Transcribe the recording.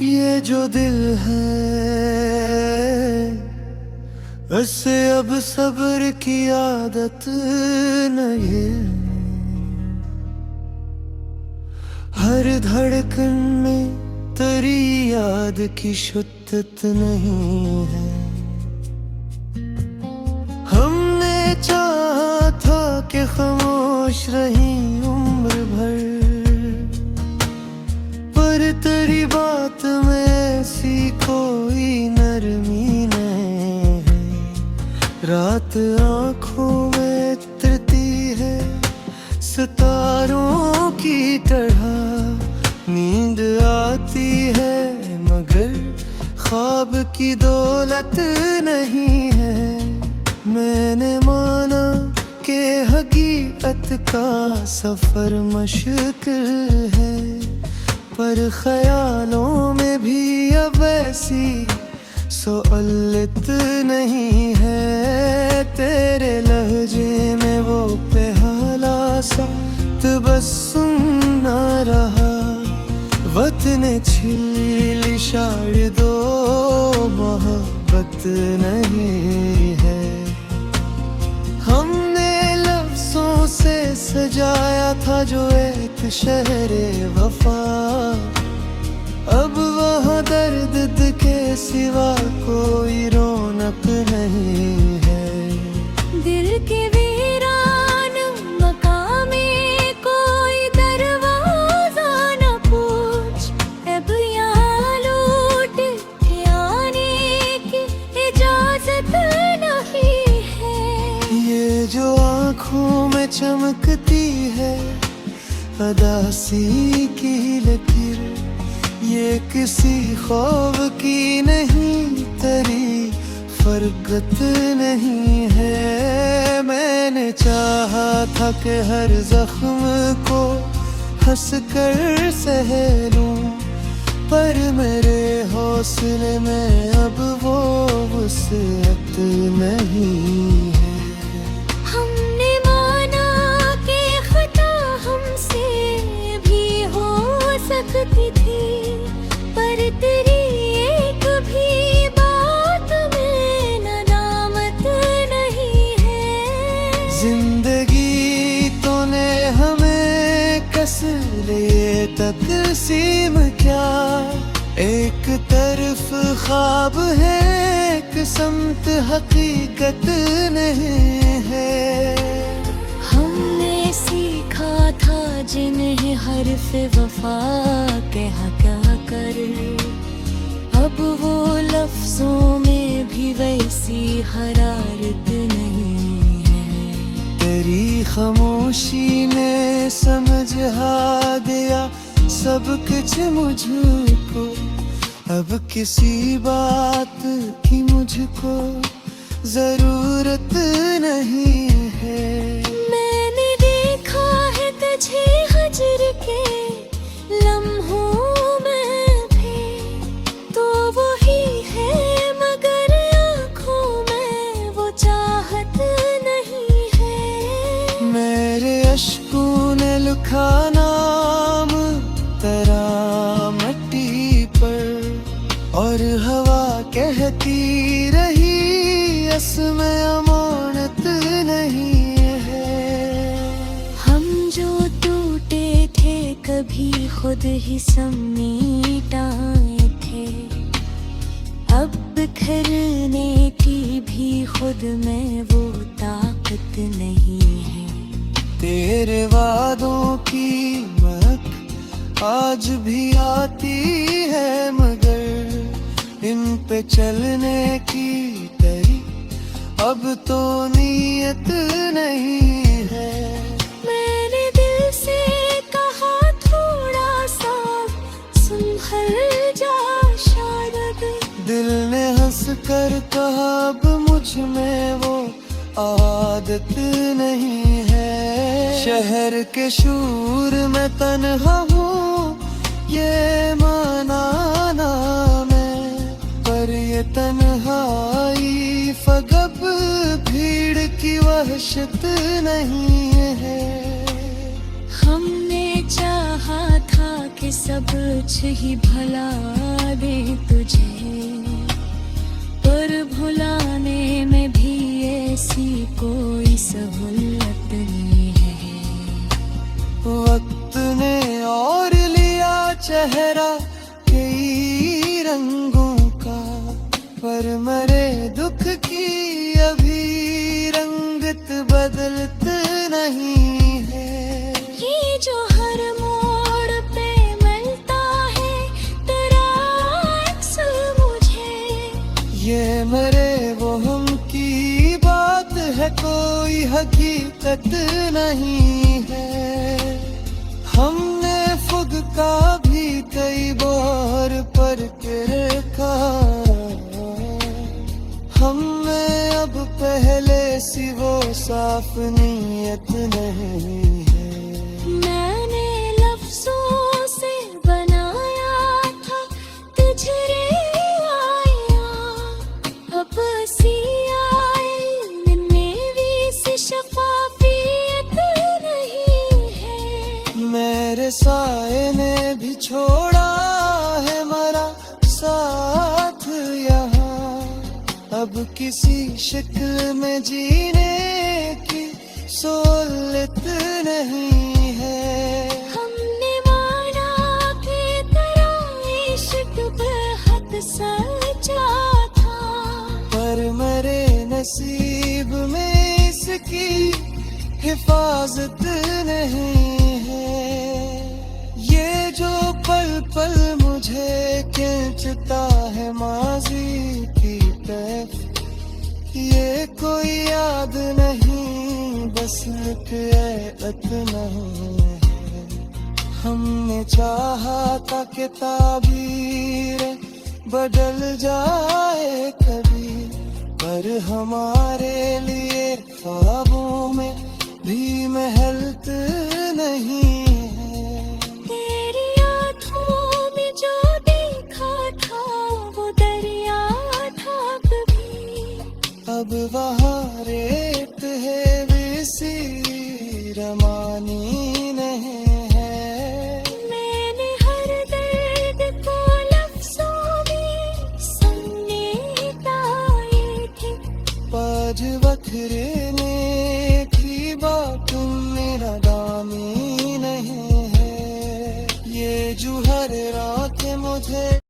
ये जो दिल है वैसे अब सब्र की आदत नहीं है। हर धड़कन में तेरी याद की शुद्धत नहीं है। हमने चाहा था कि खामोश रही उम्र भर, पर तेरी बात में ऐसी कोई नरमी नहीं है। रात आँखों में उतरती है सितारों की तरह, नींद आती है मगर ख्वाब की दौलत नहीं है। मैंने माना कि हकीकत का सफर मुश्किल है, पर ख्यालों में भी अब ऐसी सोअलित नहीं है। तेरे लहजे में वो बेहाला सा बस सुनना रहा, वतन छीली शायद दो मोहब्बत नहीं है। हमने लफ्जों से सजाया था जो एक शहरे वफा, अब वहाँ दर्द के सिवा कोई रौनक नहीं है। दिल के वीरान मकाम में कोई दरवाजा न पूछ, अब यहाँ लौट के आने की इजाजत नहीं है। ये जो आँखों में चमकती है अदासी की लकीर, ये किसी ख्वाब की नहीं तेरी फरकत नहीं है। मैंने चाहा था कि हर जख्म को हंस कर सह लूं, पर मेरे हौसले में अब वो वुसअत नहीं है। हमने माना कि खता हमसे भी हो सकती थी, पर तेरी एक भी बात में नदामत नहीं है। जिंदगी तूने हमें कस लिए तकसीम क्या, एक तरफ ख्वाब है एक समत हकीकत नहीं है। हमने सीखा था जिन्हें हर्फ वफा कहा कर, अब वो लफ्जों में भी वैसी हरारत नहीं है। तेरी खामोशी ने समझा दिया सब कुछ मुझको, अब किसी बात की मुझको जरूरत नहीं है। मैंने देखा है तुझे हजर के लम्हों में भी, तो वही है मगर आँखों में वो चाहत नहीं है। मेरे अश्कों ने लिखा नाम तेरा मिट्टी पर, और हवा कहती रही इसमें अमानत नहीं है। हम जो टूटे थे कभी खुद ही समेट आए थे, अब बिखरने की भी खुद में वो ताकत नहीं है। तेरे वादों की महक आज भी आती है, मगर इन पे चलने की तेरी अब तो नीयत नहीं है। मैंने दिल से कहा थोड़ा सा संभल जा शायद, दिल ने हंस कर कहा अब मुझ में वो आदत नहीं है। शहर के शूर में तन्हा हूँ ये माना मैं, पर ये तन्हाई फगब भीड़ की वहशत नहीं है। हमने चाहा था कि कि सब कुछ ही भला दे तुझे, पर भुलाने में भी ऐसी कोई सहूलत नहीं है। वक्त ने और लिया चेहरा कई रंगों का, पर मरे दुख की अभी रंगत बदलत नहीं है। ये जो हर मोड़ पे मिलता है तेरा अक्स मुझे, ये मरे वो हम की बात है, कोई हकीकत नहीं है। हमने फुग का भी कई बार पर के रखा, हमें अब पहले सी वो साफ नीयत नहीं है। मैंने लफ्जों से बनाया था तुझे आया, अब सी आए में भी से शफाफियत नहीं है। मेरे साए ने भी छोड़ा है मरा साथ यहाँ, अब किसी शक्ल में जीने की सोलत नहीं है। हमने माना कि तेरा इश्क बेहद सच्चा था, पर मरे नसीब में इसकी हिफाजत नहीं है। ये जो पल पल मुझे खींचता है माजी की तरफ, ये कोई याद नहीं बस इतना है। हमने चाहा था कि ताबीरें बदल जाए कभी, पर हमारे लिए ख्वाबों में भी महलत नहीं है। तेरी आँखों में जो देखा था वो दरिया था कभी, अब वहाँ